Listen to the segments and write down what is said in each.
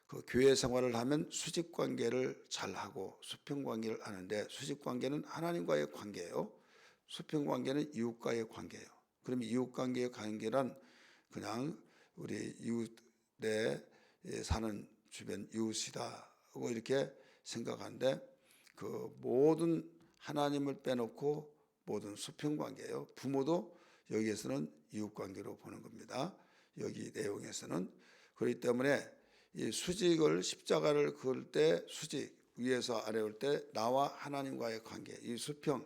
그 교회 생활을 하면 수직 관계를 잘 하고 수평 관계를 하는데, 수직 관계는 하나님과의 관계예요. 수평 관계는 이웃과의 관계예요. 그러면 이웃 관계의 관계란 그냥 우리 이웃에 사는 주변 이웃이다고 이렇게 생각하는데, 그 모든 하나님을 빼놓고 모든 수평 관계예요. 부모도 여기에서는 이웃 관계로 보는 겁니다. 여기 내용에서는. 그렇기 때문에 이 수직을, 십자가를 그을 때 수직, 위에서 아래 올 때 나와 하나님과의 관계, 이 수평,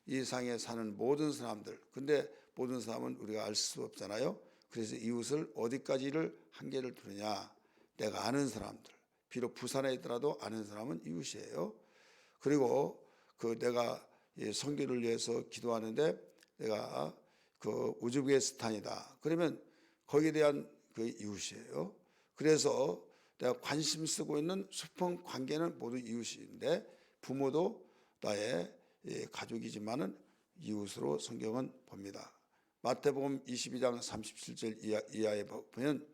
이 상에 사는 모든 사람들. 근데 모든 사람은 우리가 알 수 없잖아요. 그래서 이웃을 어디까지를 한계를 두느냐. 내가 아는 사람들, 비록 부산에 있더라도 아는 사람은 이웃이에요. 그리고 그 내가 선교를 위해서 기도하는데 내가 그 우즈베키스탄이다. 그러면 거기에 대한 그 이웃이에요. 그래서 내가 관심 쓰고 있는 수평 관계는 모두 이웃인데, 부모도 나의 가족이지만은 이웃으로 성경은 봅니다. 마태복음 22장 37절 이하에 보면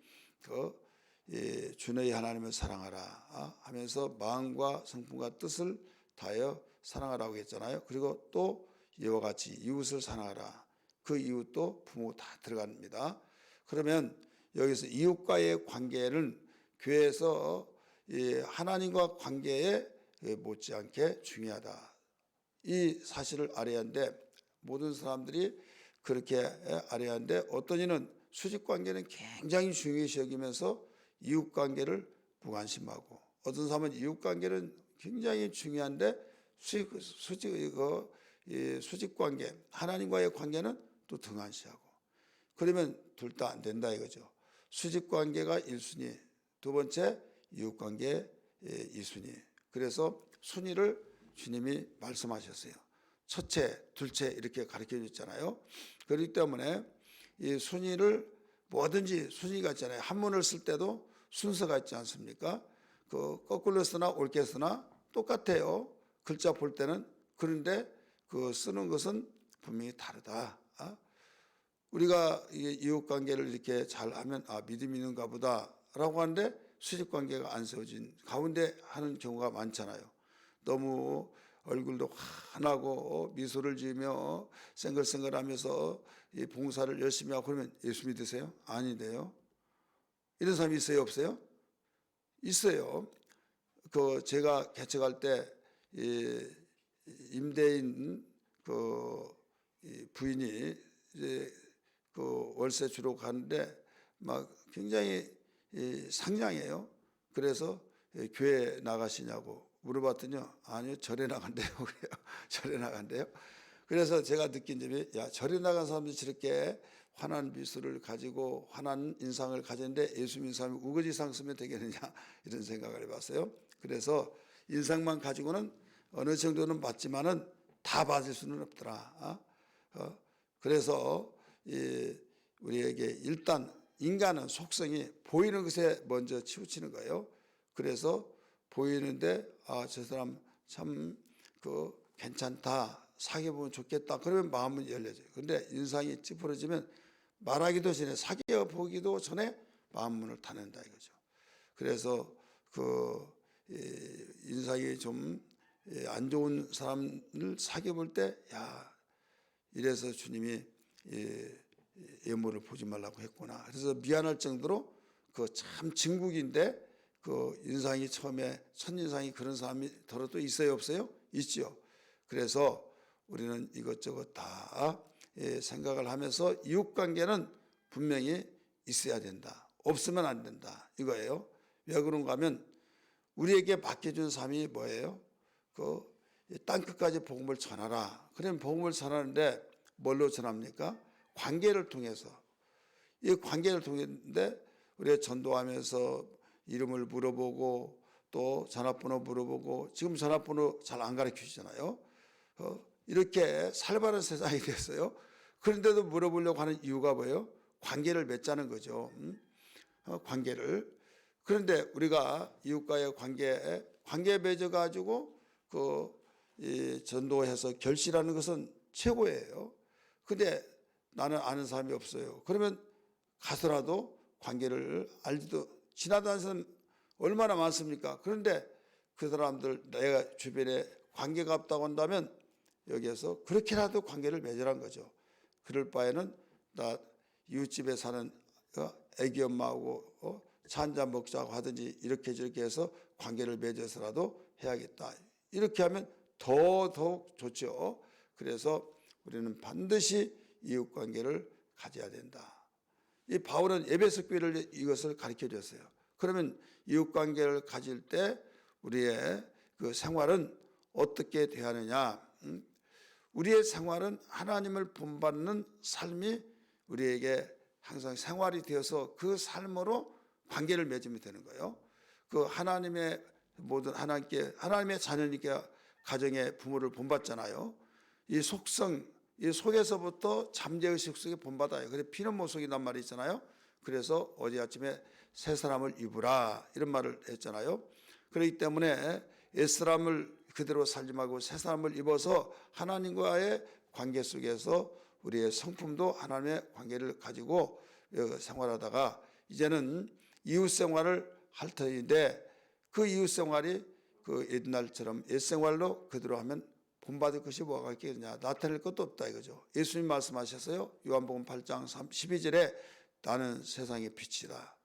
주 너희 하나님을 사랑하라 하면서 마음과 성품과 뜻을 다하여 사랑하라고 했잖아요. 그리고 또 이와 같이 이웃을 사랑하라. 그 이웃도 부모 다 들어갑니다. 그러면 여기서 이웃과의 관계는 교회에서 하나님과 관계에 못지않게 중요하다. 이 사실을 알아야 하는데, 모든 사람들이 그렇게 알아야 하는데, 어떤 이는 수직관계는 굉장히 중요시 여기면서 이웃관계를 무관심하고, 어떤 사람은 이웃관계는 굉장히 중요한데 수직관계, 하나님과의 관계는 또 등한시하고, 그러면 둘 다 안 된다 이거죠. 수직관계가 1순위, 두 번째 이웃관계 2순위. 그래서 순위를 주님이 말씀하셨어요. 첫째, 둘째 이렇게 가르쳐 줬잖아요. 그렇기 때문에 이 순위를 뭐든지 순위가 있잖아요. 한문을 쓸 때도 순서가 있지 않습니까? 그 거꾸로 쓰나 옳게 쓰나 똑같아요. 글자 볼 때는. 그런데 그 쓰는 것은 분명히 다르다. 우리가 이웃 관계를 이렇게 잘하면 믿음이 있는가 보다라고 하는데, 수직 관계가 안 세워진 가운데 하는 경우가 많잖아요. 너무 얼굴도 환하고 미소를 지으며 생글생글하면서 이 봉사를 열심히 하고 그러면 예수 믿으세요? 아니래요. 이런 사람이 있어요, 없어요? 있어요. 그 제가 개척할 때 임대인 그 부인이 이제 그 월세 주러 가는데 막 굉장히 상냥해요. 그래서 교회 나가시냐고 물어봤더니요, 아니요, 절에 나간대요. 그래요. 절에 나간대요. 그래서 제가 느낀 점이, 야, 절에 나간 사람들이 저렇게 환한 미소를 가지고 환한 인상을 가졌는데 예수 믿는 사람이 우거지상 쓰면 되겠느냐, 이런 생각을 해봤어요. 그래서 인상만 가지고는 어느 정도는 받지만은 다 받을 수는 없더라. 그래서 우리에게 일단 인간은 속성이 보이는 것에 먼저 치우치는 거예요. 그래서 보이는데 저 사람 참 괜찮다, 사귀어 보면 좋겠다, 그러면 마음은 열려져요. 그런데 인상이 찌푸러지면 말하기도 전에, 사귀어 보기도 전에 마음 문을 닫는다 이거죠. 그래서 인상이 좀 안 좋은 사람을 사귀어 볼 때, 야, 이래서 주님이 외모를 보지 말라고 했구나. 그래서 미안할 정도로 참 진국인데 인상이 처음에 첫인상이 그런 사람이 더러 또 있어요, 없어요? 있죠. 그래서 우리는 이것저것 다 생각을 하면서 이웃관계는 분명히 있어야 된다, 없으면 안 된다 이거예요. 왜 그런가 하면 우리에게 맡겨준 삶이 뭐예요? 땅끝까지 복음을 전하라. 그러면 복음을 전하는데 뭘로 전합니까? 관계를 통해서. 이 관계를 통했는데 우리가 전도하면서 이름을 물어보고 또 전화번호 물어보고, 지금 전화번호 잘 안 가르쳐 주잖아요. 이렇게 살바른 세상이 됐어요. 그런데도 물어보려고 하는 이유가 뭐예요? 관계를 맺자는 거죠. 관계를. 그런데 우리가 이웃과의 관계 맺어가지고 전도해서 결실하는 것은 최고예요. 근데 나는 아는 사람이 없어요. 그러면 가서라도 관계를 알지도, 지나다니는 사람 얼마나 많습니까? 그런데 그 사람들 내가 주변에 관계가 없다고 한다면 여기에서 그렇게라도 관계를 맺으란 거죠. 그럴 바에는 나 이웃집에 사는 애기 엄마하고 차 한잔 먹자고 하든지 이렇게 저렇게 해서 관계를 맺어서라도 해야겠다. 이렇게 하면 더더욱 좋죠. 그래서 우리는 반드시 이웃관계를 가져야 된다. 이 바울은 에베소 교회를 이것을 가르쳐 줬어요. 그러면 이웃관계를 가질 때 우리의 그 생활은 어떻게 돼야 하느냐? 우리의 생활은 하나님을 본받는 삶이 우리에게 항상 생활이 되어서 그 삶으로 관계를 맺으면 되는 거예요. 그 하나님의 모든 하나님의 자녀니까 가정의 부모를 본받잖아요. 이 속성, 이 속에서부터 잠재의식 속에 본받아요. 그래서 피는 모속이란 말이 있잖아요. 그래서 어제 아침에 새 사람을 입으라 이런 말을 했잖아요. 그렇기 때문에 옛사람을 그대로 살지 말고 새 사람을 입어서 하나님과의 관계 속에서 우리의 성품도 하나님의 관계를 가지고 생활하다가 이제는 이웃 생활을 할 터인데 그 이웃 생활이 그 옛날처럼 옛 생활로 그대로 하면 본받을 것이 뭐가 있겠느냐, 나타낼 것도 없다 이거죠. 예수님 말씀하셨어요. 요한복음 8장 12절에 나는 세상의 빛이다.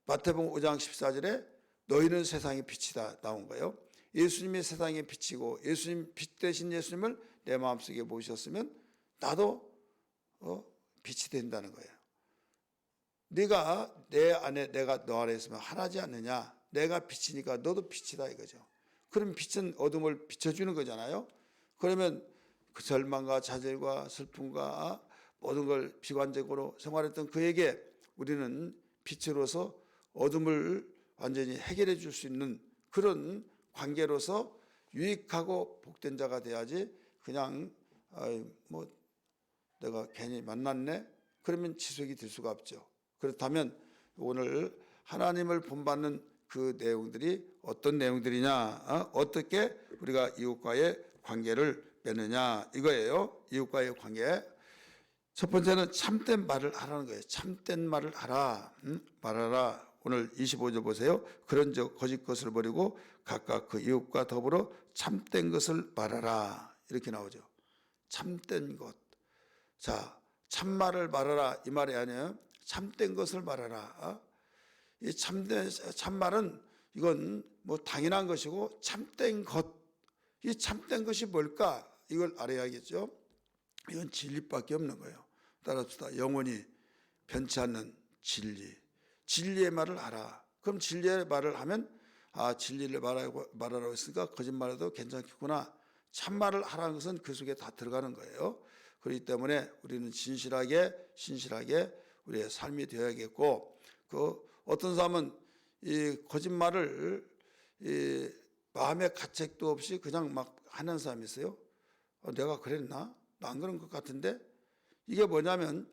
마태복음 5장 14절에 너희는 세상의 빛이다 나온 거예요. 예수님이 세상의 빛이고 예수님 빛 대신 예수님을 내 마음속에 모셨으면 나도 빛이 된다는 거예요. 네가 내 안에 내가 너 안에 있으면 하나지 않느냐. 내가 빛이니까 너도 빛이다 이거죠. 그럼 빛은 어둠을 비춰주는 거잖아요. 그러면 그 절망과 좌절과 슬픔과 모든 걸 비관적으로 생활했던 그에게 우리는 빛으로서 어둠을 완전히 해결해 줄 수 있는 그런 관계로서 유익하고 복된 자가 돼야지 그냥 뭐 내가 괜히 만났네 그러면 지속이 될 수가 없죠. 그렇다면 오늘 하나님을 본받는 그 내용들이 어떤 내용들이냐, 어떻게 우리가 이웃과의 관계를 맺느냐 이거예요. 이웃과의 관계. 첫 번째는 참된 말을 하라는 거예요. 참된 말을 하라. 말하라. 오늘 25절 보세요. 그런즉 거짓 것을 버리고 각각 그 이웃과 더불어 참된 것을 말하라. 이렇게 나오죠. 참된 것. 자, 참말을 말하라 이 말이 아니에요. 참된 것을 말하라. 이 참말은 이건 뭐 당연한 것이고 참된 것. 이 참된 것이 뭘까? 이걸 알아야겠죠. 이건 진리밖에 없는 거예요. 따라서 영원히 변치 않는 진리. 진리의 말을 하라. 그럼 진리의 말을 하면 진리를 말하라고 했으니까 거짓말해도 괜찮겠구나. 참말을 하라는 것은 그 속에 다 들어가는 거예요. 그렇기 때문에 우리는 신실하게 우리의 삶이 되어야겠고 그 어떤 사람은 이 거짓말을 이 마음의 가책도 없이 그냥 막 하는 사람이 있어요. 내가 그랬나? 나 안 그런 것 같은데? 이게 뭐냐면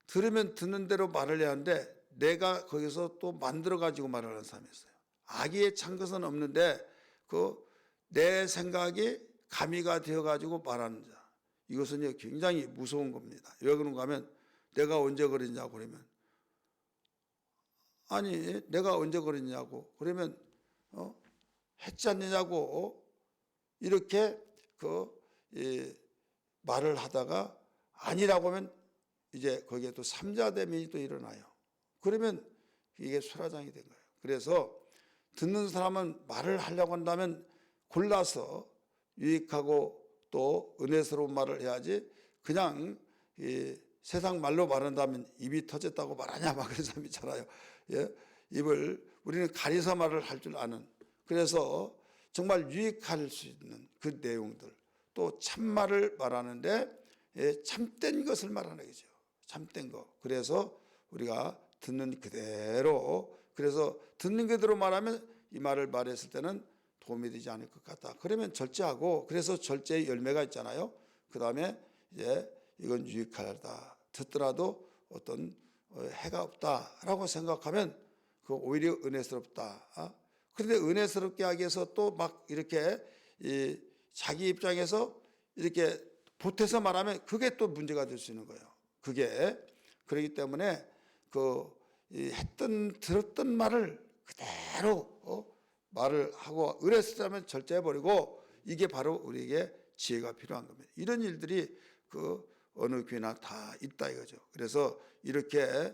들으면 듣는 대로 말을 해야 하는데 내가 거기서 또 만들어 가지고 말하는 사람이 있어요. 악의에 찬 것은 없는데 그 내 생각이 가미가 되어 가지고 말하는 자. 이것은 굉장히 무서운 겁니다. 왜 그런가 하면 내가 언제 그랬냐고 그러면 아니 내가 언제 그랬냐고 그러면 했지 않느냐고 이렇게 말을 하다가 아니라고 하면 이제 거기에 또 삼자대면이 또 일어나요. 그러면 이게 수라장이 된 거예요. 그래서 듣는 사람은 말을 하려고 한다면 골라서 유익하고 또 은혜스러운 말을 해야지 그냥 세상 말로 말한다면 입이 터졌다고 말하냐 막 그런 사람 있잖아요. 예? 입을 우리는 가려서 말을 할 줄 아는 그래서 정말 유익할 수 있는 그 내용들 또 참말을 말하는데 참된 것을 말하는 거죠. 참된 거. 그래서 우리가 듣는 그대로 그래서 듣는 그대로 말하면 이 말을 말했을 때는 도움이 되지 않을 것 같다. 그러면 절제하고 그래서 절제의 열매가 있잖아요. 그 다음에 이제 이건 유익하다. 듣더라도 어떤 해가 없다라고 생각하면 그 오히려 은혜스럽다. 그런데 은혜스럽게 하기 위해서 또 막 이렇게 자기 입장에서 이렇게 보태서 말하면 그게 또 문제가 될 수 있는 거예요. 그게 그렇기 때문에 들었던 말을 그대로 말을 하고 의뢰했다면 절제해버리고, 이게 바로 우리에게 지혜가 필요한 겁니다. 이런 일들이 그 어느 교회나 다 있다 이거죠. 그래서 이렇게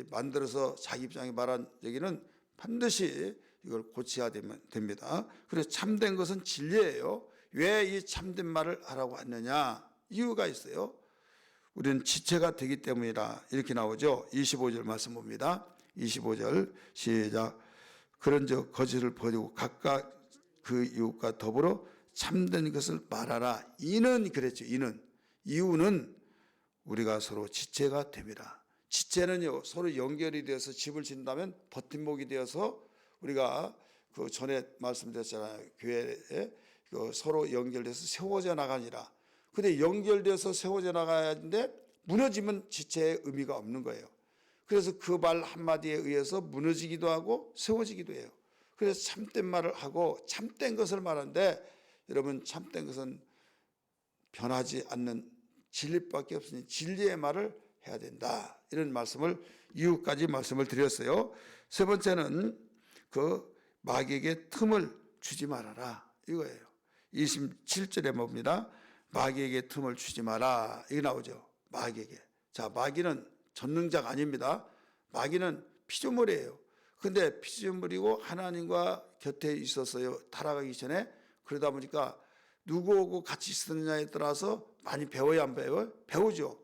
만들어서 자기 입장에 말한 얘기는 반드시 이걸 고쳐야 됩니다. 그래서 참된 것은 진리예요. 왜 이 참된 말을 하라고 하느냐? 이유가 있어요. 우리는 지체가 되기 때문이라 이렇게 나오죠. 25절 말씀 봅니다. 25절 시작. 그런즉 거짓을 버리고 각각 그 이웃과 더불어 참된 것을 말하라. 이는 그랬죠. 이유는 우리가 서로 지체가 됩니다. 지체는요, 서로 연결이 되어서 집을 짓는다면 버팀목이 되어서, 우리가 그 전에 말씀드렸잖아요. 교회에 서로 연결돼서 세워져 나가니라. 근데 연결돼서 세워져 나가야 하는데 무너지면 지체의 의미가 없는 거예요. 그래서 그 말 한마디에 의해서 무너지기도 하고 세워지기도 해요. 그래서 참된 말을 하고 참된 것을 말하는데, 여러분, 참된 것은 변하지 않는 진리밖에 없으니 진리의 말을 해야 된다. 이런 말씀을 이후까지 말씀을 드렸어요. 세 번째는 그 마귀에게 틈을 주지 말아라 이거예요. 27절에 봅니다. 마귀에게 틈을 주지 마라 이게 나오죠. 마귀에게. 자, 마귀는 전능자가 아닙니다. 마귀는 피조물이에요. 근데 피조물이고 하나님과 곁에 있었어요. 타락하기 전에. 그러다 보니까 누구하고 같이 있었느냐에 따라서 많이 배워야 안 배워요? 배우죠.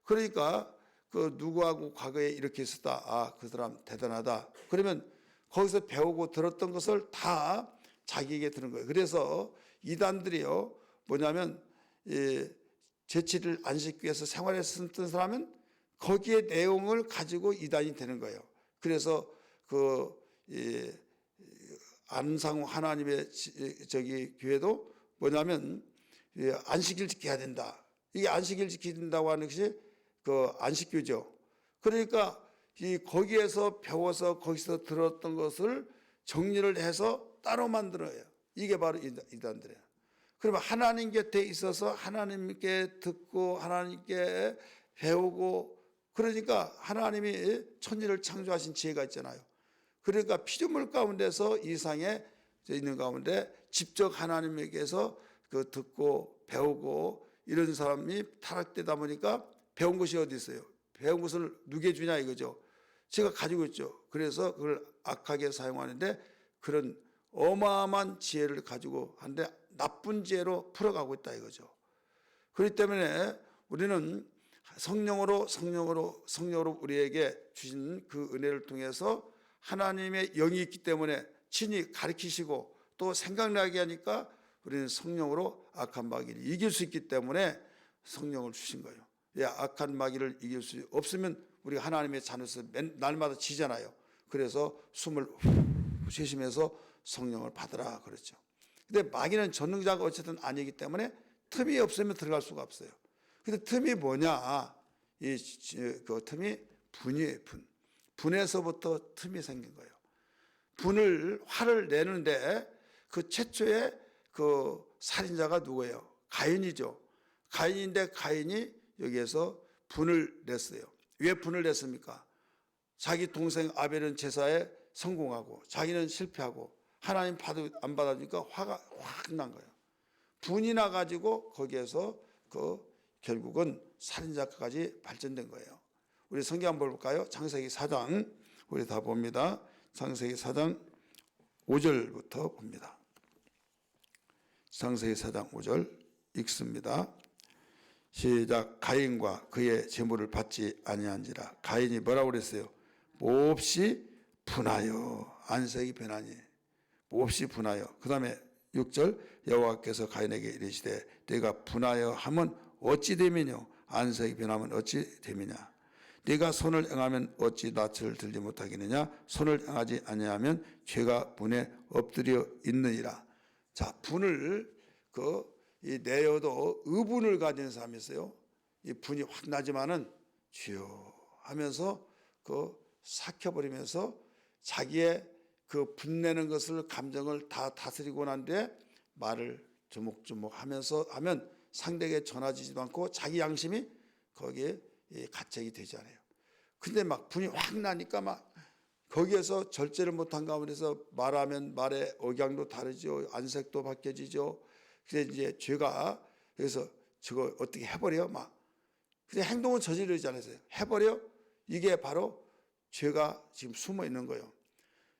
그러니까 그 누구하고 과거에 이렇게 있었다. 아, 그 사람 대단하다. 그러면 거기서 배우고 들었던 것을 다 자기에게 드는 거예요. 그래서 이단들이요, 뭐냐면 제치를 안 지키기 위해서 생활했었던 사람은 거기에 내용을 가지고 이단이 되는 거예요. 그래서 그 안상우 하나님의 저기 교회도 뭐냐면 안식일 지켜야 된다. 이게 안식일 지킨다고 하는 것이 그 안식교죠. 그러니까 거기에서 배워서 거기서 들었던 것을 정리를 해서 따로 만들어요. 이게 바로 이단들이에요. 그러면 하나님 곁에 있어서 하나님께 듣고 하나님께 배우고, 그러니까 하나님이 천지를 창조하신 지혜가 있잖아요. 그러니까 피조물 가운데서 이상에 있는 가운데 직접 하나님에게서 그 듣고 배우고 이런 사람이 타락되다 보니까 배운 것이 어디 있어요? 배운 것을 누게 주냐 이거죠. 제가 가지고 있죠. 그래서 그걸 악하게 사용하는데 그런 어마어마한 지혜를 가지고 하는데 나쁜 지혜로 풀어가고 있다 이거죠. 그렇기 때문에 우리는 성령으로 우리에게 주신 그 은혜를 통해서 하나님의 영이 있기 때문에 친히 가르치시고 또 생각나게 하니까 우리는 성령으로 악한 마귀를 이길 수 있기 때문에 성령을 주신 거예요. 악한 마귀를 이길 수 없으면 우리가 하나님의 자녀로서 날마다 지잖아요. 그래서 숨을 쉬시면서 성령을 받으라 그랬죠. 근데 마귀는 전능자가 어쨌든 아니기 때문에 틈이 없으면 들어갈 수가 없어요. 근데 틈이 뭐냐? 그 틈이 분이에요. 분에서부터 틈이 생긴 거예요. 화를 내는데 그 최초의 그 살인자가 누구예요? 가인이죠. 가인인데 가인이 여기에서 분을 냈어요. 왜 분을 냈습니까? 자기 동생 아벨은 제사에 성공하고 자기는 실패하고 하나님 안 받아주니까 화가 확 난 거예요. 분이 나가지고 거기에서 결국은 살인자까지 발전된 거예요. 우리 성경 한번 볼까요? 창세기 4장 우리 다 봅니다. 창세기 4장 5절부터 봅니다. 창세기 4장 5절 읽습니다. 시작. 가인과 그의 제물을 받지 아니한지라. 가인이 뭐라고 그랬어요? 몹시 분하여. 안색이 변하니 몹시 분하여. 그 다음에 6절. 여호와께서 가인에게 이르시되 네가 분하여 하면 어찌 됨이뇨? 안색이 변하면 어찌 됨이냐? 네가 손을 행하면 어찌 낯을 들지 못하겠느냐? 손을 행하지 아니하면 죄가 분에 엎드려 있느니라. 자, 분을 이 내어도 의분을 가진 사람이 있어요. 이 분이 확 나지만은 주여 하면서 삭혀버리면서 자기의 그 분내는 것을 감정을 다 다스리고 난 뒤에 말을 조목조목 하면서 하면 상대에게 전하지도 않고 자기 양심이 거기에 가책이 되지 않아요. 근데 막 분이 확 나니까 막 거기에서 절제를 못한 가운데서 말하면 말의 억양도 다르죠. 안색도 바뀌어지죠. 그래서 이제 죄가 그래서 저거 어떻게 해버려 막. 근데 행동은 저지르지 않았어요. 해버려. 이게 바로 죄가 지금 숨어 있는 거예요.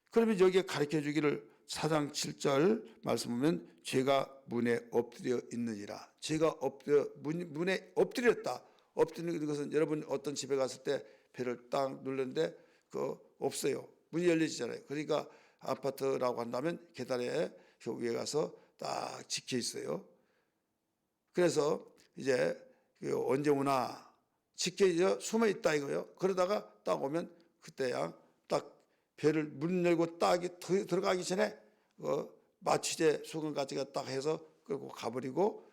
그러면 여기에 가르쳐 주기를 4장 7절 말씀 보면 죄가 문에 엎드려 있느니라. 죄가 문에 엎드렸다. 엎드리는 것은 여러분 어떤 집에 갔을 때 배를 딱 눌렀는데 없어요. 문이 열리잖아요. 그러니까 아파트라고 한다면 계단에 그 위에 가서 딱 지켜 있어요. 그래서 이제 언제 오나 지켜 숨어 있다 이거예요. 그러다가 딱 오면 그때야 딱 배를 문 열고 딱 들어가기 전에 마취제 수건까지가 딱 해서 끌고 가버리고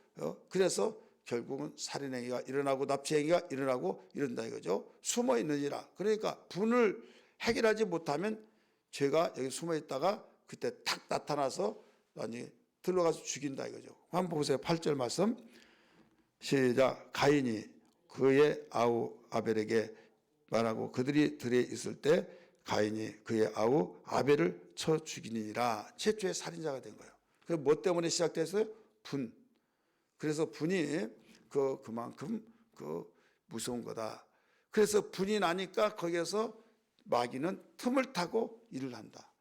그래서 결국은 살인행위가 일어나고 납치행위가 일어나고 이런다 이거죠. 숨어 있느니라. 그러니까 분을 해결하지 못하면 죄가 여기 숨어 있다가 그때 탁 나타나서 완전히 들어가서 죽인다 이거죠. 한번 보세요. 8절 말씀 시작. 가인이 그의 아우 아벨에게 말하고 그들이 들에 있을 때 가인이 그의 아우 아벨을 쳐 죽이니라. 최초의 살인자가 된 거예요. 그 뭐 때문에 시작됐어요? 분. 그래서 분이 그만큼 무서운 거다. 그래서 분이 나니까 거기에서 마귀는 틈을 타고 일을 한다.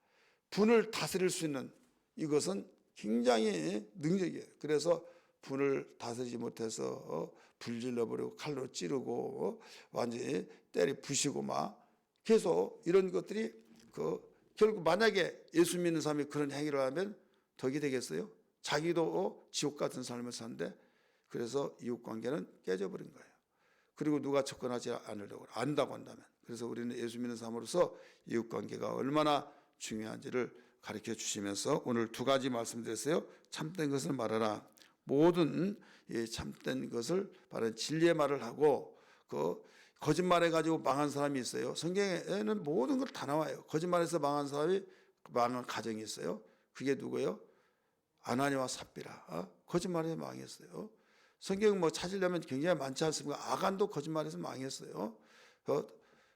분을 다스릴 수 있는 이것은 굉장히 능력이에요. 그래서 분을 다스리지 못해서 불질러 버리고 칼로 찌르고 완전히 때리 부시고 막 계속 이런 것들이 결국 만약에 예수 믿는 사람이 그런 행위를 하면 덕이 되겠어요? 자기도 지옥 같은 삶을 사는데 그래서 이웃관계는 깨져버린 거예요. 그리고 누가 접근하지 않으려고 안다고 한다면. 그래서 우리는 예수 믿는 사람으로서 이웃관계가 얼마나 중요한지를 가르쳐 주시면서 오늘 두 가지 말씀드렸어요. 참된 것을 말하라. 모든 참된 것을 바른 진리의 말을 하고 거짓말해가지고 망한 사람이 있어요. 성경에는 모든 걸 다 나와요. 거짓말해서 망한 사람이 망한 가정이 있어요. 그게 누구예요? 아나니와 삽비라. 거짓말해서 망했어요. 성경 찾으려면 굉장히 많지 않습니까? 아간도 거짓말해서 망했어요.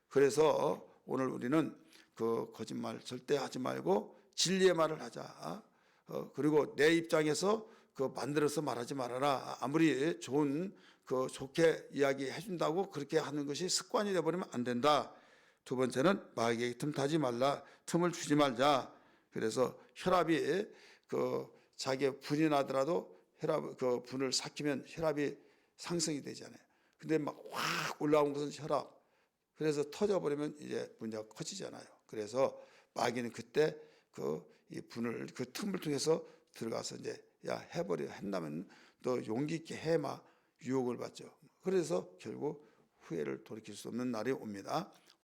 그래서 오늘 우리는 거짓말 절대 하지 말고 진리의 말을 하자. 그리고 내 입장에서 만들어서 말하지 말아라. 아무리 좋게 이야기해 준다고 그렇게 하는 것이 습관이 되어버리면 안 된다. 두 번째는 마귀에게 틈타지 말라. 틈을 주지 말자. 그래서 혈압이 자기의 분이 나더라도 혈압 분을 삭히면 혈압이 상승이 되잖아요. 근데 막 확 올라온 것은 혈압. 그래서 터져버리면 이제 문제가 커지잖아요. 그래서 마귀는 그때 이 분을 틈을 통해서 들어가서 이제 한다면 너 용기 있게 해마 유혹을 받죠. 그래서 결국 후회를 돌이킬 수 없는 날이 옵니다.